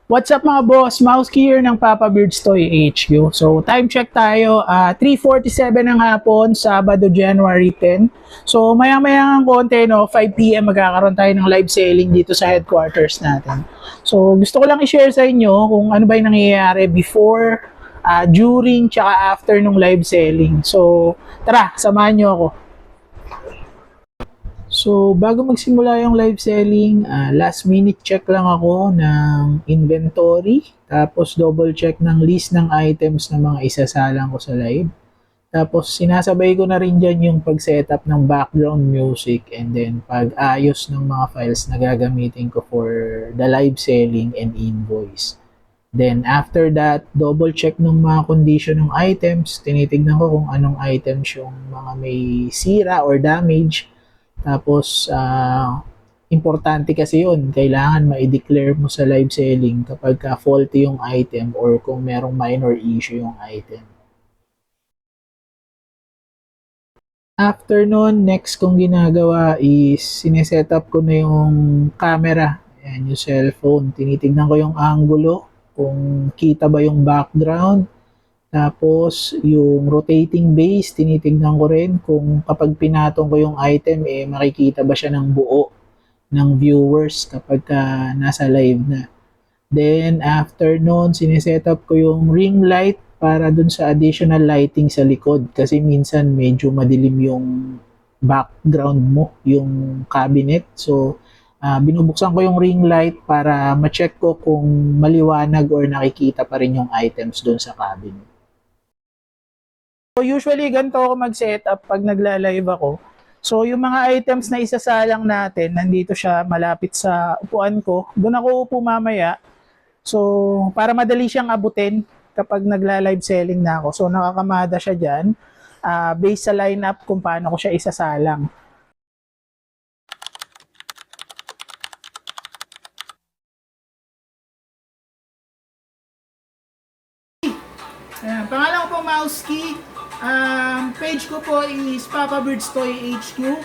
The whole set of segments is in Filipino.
What's up mga boss? Mauski here ng Papa Beards Toy HQ. So time check tayo, 3:47 ng hapon, Sabado, January 10. So maya-maya ng konti, no, 5 PM magkakaroon tayo ng live selling dito sa headquarters natin. So gusto ko lang i-share sa inyo kung ano ba yung nangyayari before, during, tsaka after nung live selling. So tara, samahan nyo ako. So, bago magsimula yung live selling, last minute check lang ako ng inventory. Tapos, double check ng list ng items na mga isasalang ko sa live. Tapos, sinasabay ko na rin dyan yung pag-setup ng background music and then pag-ayos ng mga files na gagamitin ko for the live selling and invoice. Then, after that, double check ng mga condition ng items. Tinitignan ko kung anong items yung mga may sira or damage. Tapos, importante kasi yun. Kailangan ma-declare mo sa live selling kapag faulty yung item or kung merong minor issue yung item. After nun, next kong ginagawa is sineset up ko na yung camera. Ayan, yung cellphone. Tinitignan ko yung angulo, kung kita ba yung background. Tapos, yung rotating base, tinitignan ko rin kung kapag pinatong ko yung item, makikita ba siya ng buo ng viewers kapag nasa live na. Then, after nun, sineset up ko yung ring light para dun sa additional lighting sa likod. Kasi minsan medyo madilim yung background mo, yung cabinet. So, binubuksan ko yung ring light para ma-check ko kung maliwanag or nakikita pa rin yung items dun sa cabinet. So usually ganito ako mag-setup pag nagla-live ako. So yung mga items na isasalang natin, nandito siya malapit sa upuan ko. Doon ako upo mamaya. So para madali siyang abutin kapag nagla-live selling na ako. So nakakamada siya dyan. Based sa lineup kung paano ko siya isasalang. Ayan, pangalan ko po Mauski. Page ko po is Papa Birds Toy HQ.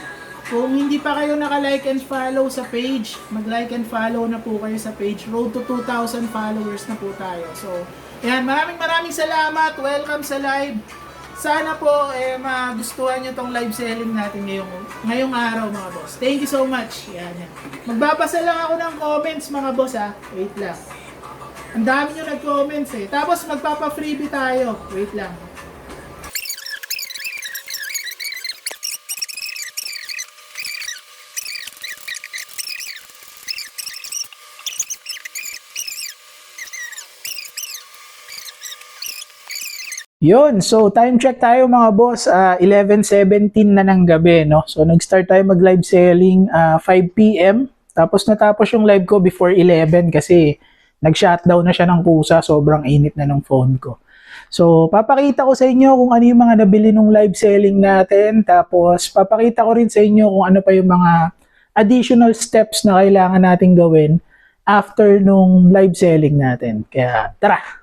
Kung hindi pa kayo naka-like and follow sa page, mag-like and follow na po kayo sa page. Road to 2,000 followers na po tayo. So, yan, maraming salamat. Welcome sa live. Sana po magustuhan nyo tong live selling natin ngayong araw mga boss. Thank you so much. Yan. Magbabasa lang ako ng comments mga boss ha. Wait lang. Ang dami nyo nag-comments eh. Tapos magpapa-freebie tayo. Wait lang. Yun, so time check tayo mga boss, 11:17 na ng gabi, no? So nag-start tayo mag-live selling 5 PM, tapos natapos yung live ko before 11 kasi nag-shutdown na siya ng kusa, sobrang init na ng phone ko. So papakita ko sa inyo kung ano yung mga nabili nung live selling natin, tapos papakita ko rin sa inyo kung ano pa yung mga additional steps na kailangan nating gawin after nung live selling natin. Kaya tara!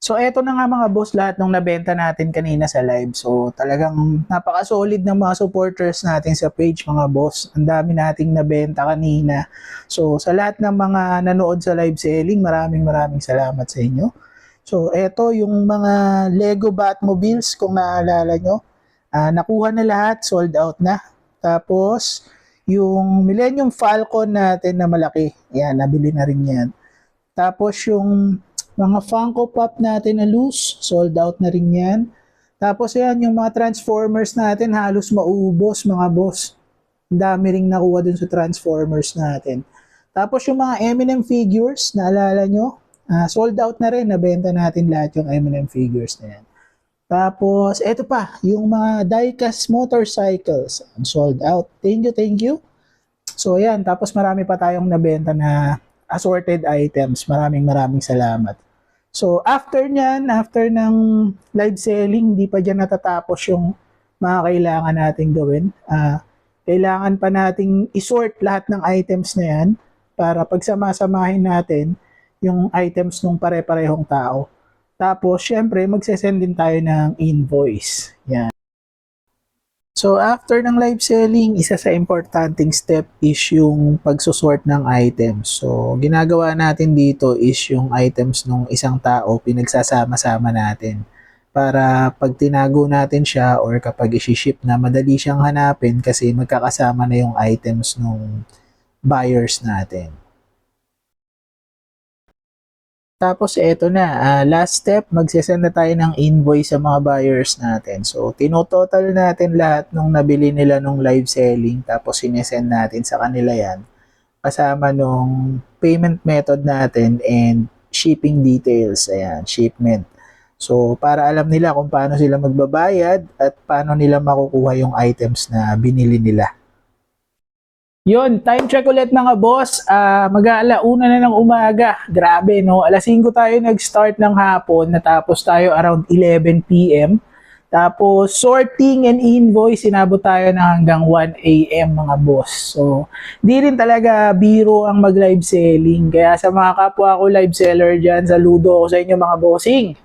So eto na nga mga boss lahat ng nabenta natin kanina sa live. So talagang napaka-solid ng mga supporters natin sa page mga boss. Ang dami nating nabenta kanina. So sa lahat ng mga nanood sa live selling, maraming salamat sa inyo. So eto yung mga Lego Batmobiles kung naalala nyo. Nakuha na lahat, sold out na. Tapos yung Millennium Falcon natin na malaki, yan, nabili na rin yan. Tapos yung mga Funko Pop natin na loose, sold out na rin yan. Tapos yan, yung mga Transformers natin halos maubos mga boss. Ang dami ring nakuha dun sa Transformers natin. Tapos yung mga M&M figures, naalala nyo? Sold out na rin, nabenta natin lahat yung M&M figures na yan. Tapos, eto pa, yung mga diecast motorcycles, sold out. Thank you. So yan, tapos marami pa tayong nabenta na assorted items. Maraming salamat. So, after nyan, after ng live selling, hindi pa dyan natatapos yung mga kailangan nating gawin. Kailangan pa nating isort lahat ng items na yan para pagsamasamahin natin yung items ng pare-parehong tao. Tapos, syempre, magsesend din tayo ng invoice. Yan. So after ng live selling, isa sa importanteng step is yung pagsusort ng items. So ginagawa natin dito is yung items ng isang tao pinagsasama-sama natin para pag tinago natin siya or kapag isi-ship na madali siyang hanapin kasi magkakasama na yung items ng buyers natin. Tapos eto na, last step, magsisend na tayo ng invoice sa mga buyers natin. So, tinototal natin lahat nung nabili nila nung live selling, tapos sinesend natin sa kanila yan, kasama nung payment method natin and shipping details, ayan, shipment. So, para alam nila kung paano sila magbabayad at paano nila makukuha yung items na binili nila. Yun, time check ulit mga boss. Mag-aalauna na ng umaga. Grabe, no? Alas 5 tayo nag-start ng hapon. Natapos tayo around 11 p.m. Tapos, sorting and invoice, sinabot tayo na hanggang 1 a.m. mga boss. So, di rin talaga biro ang mag-live selling. Kaya sa mga kapwa ko live seller dyan, saludo ako sa inyo mga bossing.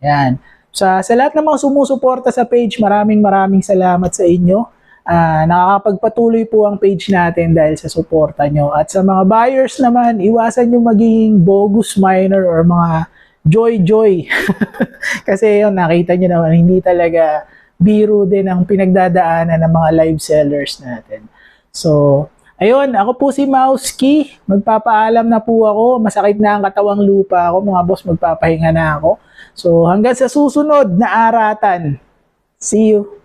Yan. Sa lahat ng mga sumusuporta sa page, maraming salamat sa inyo. Nakakapagpatuloy po ang page natin dahil sa suporta nyo. At sa mga buyers naman, iwasan nyo maging bogus miner or mga joy-joy. Kasi yun, nakita nyo naman, hindi talaga biro din ang pinagdadaanan ng mga live sellers natin. So, ayun, ako po si Mauski. Magpapaalam na po ako. Masakit na ang katawang lupa ako. Mga boss, magpapahinga na ako. So, hanggang sa susunod na aratan. See you!